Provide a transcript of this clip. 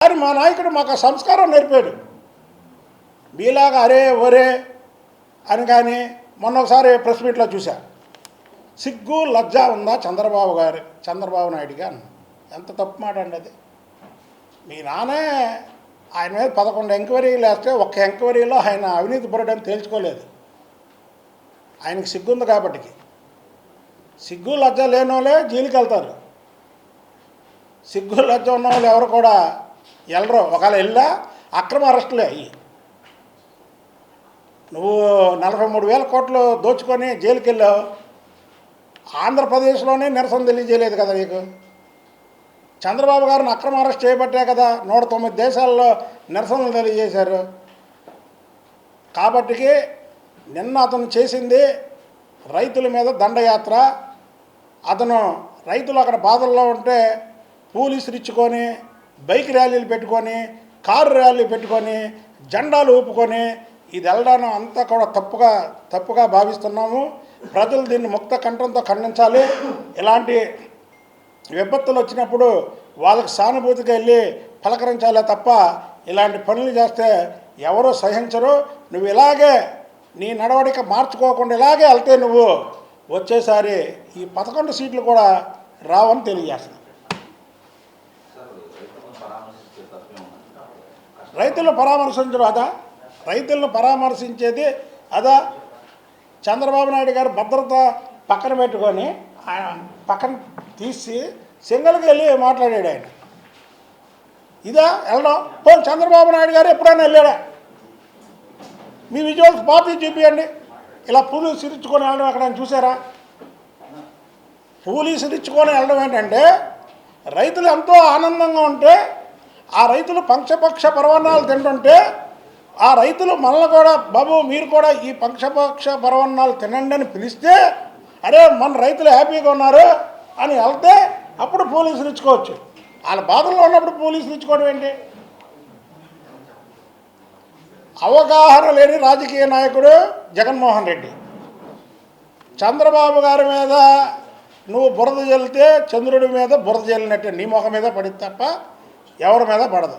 కానీ మా నాయకుడు మాకు ఆ సంస్కారం నేర్పాడు. మీలాగా అరే ఒరే అని. కానీ మొన్న ఒకసారి ప్రెస్ మీట్లో చూశా, సిగ్గు లజ్జ ఉందా చంద్రబాబు నాయుడుగా అన్న. ఎంత తప్పు మాట అండి అది. మీ నాన్నే ఆయన మీద 11 ఎంక్వైరీలు వేస్తే ఒక్క ఎంక్వైరీలో ఆయన అవినీతి పరుడని తేల్చుకోలేదు. ఆయనకి సిగ్గుంది కాబట్టి. సిగ్గు లజ్జ లేని వాళ్ళే జైలుకి వెళ్తారు. సిగ్గు లజ్జ ఉన్న వాళ్ళు ఎవరు కూడా వెళ్ళరు. ఒకవేళ వెళ్ళా అక్రమ అరెస్టులే అయ్యి. నువ్వు 43,000 కోట్లు దోచుకొని జైలుకి వెళ్ళావు. ఆంధ్రప్రదేశ్లోనే నిరసన తెలియజేయలేదు కదా నీకు. చంద్రబాబు గారిని అక్రమ అరెస్ట్ చేయబట్టే కదా 109 దేశాల్లో నిరసనలు తెలియజేశారు. కాబట్టికి నిన్న అతను చేసింది రైతుల మీద దండయాత్ర. అతను రైతులు అక్కడ బాధల్లో ఉంటే పోలీసులు ఇచ్చుకొని, బైక్ ర్యాలీలు పెట్టుకొని, కారు ర్యాలీ పెట్టుకొని, జెండాలు ఊపుకొని ఇది వెళ్ళడం అంతా కూడా తప్పుగా భావిస్తున్నాము. ప్రజలు దీన్ని ముక్త కంఠంతో ఖండించాలి. ఇలాంటి విపత్తులు వచ్చినప్పుడు వాళ్ళకి సానుభూతిగా వెళ్ళి పలకరించాలే తప్ప ఇలాంటి పనులు చేస్తే ఎవరూ సహించరు. నువ్వు ఇలాగే నీ నడవడిక మార్చుకోకుండా ఇలాగే వెళ్తే నువ్వు వచ్చేసారి ఈ 11 సీట్లు కూడా రావని తెలియజేస్తాను. రైతులను పరామర్శించరు అదా? రైతులను పరామర్శించేది అదా? చంద్రబాబు నాయుడు గారు భద్రత పక్కన పెట్టుకొని ఆయన పక్కన తీసి సింగల్కి వెళ్ళి మాట్లాడాడు ఆయన. ఇదా వెళ్ళడం? పోనీ చంద్రబాబు నాయుడు గారు ఎప్పుడైనా వెళ్ళాడా? మీ విజువల్స్ పార్టీ చూపించండి. ఇలా పోలీసులు ఇచ్చుకొని వెళ్ళడం ఎక్కడైనా చూసారా? పోలీసులు ఇచ్చుకొని వెళ్ళడం ఏంటంటే రైతులు ఎంతో ఆనందంగా ఉంటే, ఆ రైతులు పంచపక్ష పరవన్నాలు తింటుంటే ఆ రైతులు మనల్ని కూడా బాబు మీరు కూడా ఈ పంచపక్ష పరవన్నాలు తినండి అని పిలిస్తే అరే మన రైతులు హ్యాపీగా ఉన్నారు అని వెళ్తే అప్పుడు పోలీసులు ఇచ్చుకోవచ్చు. వాళ్ళ బాధల్లో ఉన్నప్పుడు పోలీసులు ఇచ్చుకోవడం ఏంటి? అవగాహన లేని రాజకీయ నాయకుడు జగన్మోహన్ రెడ్డి. చంద్రబాబు గారి మీద నువ్వు బురద జల్లితే చంద్రుడి మీద బురద జల్లినట్టే నీ ముఖం మీద పడింది తప్ప ఎవరి మీద పడదు.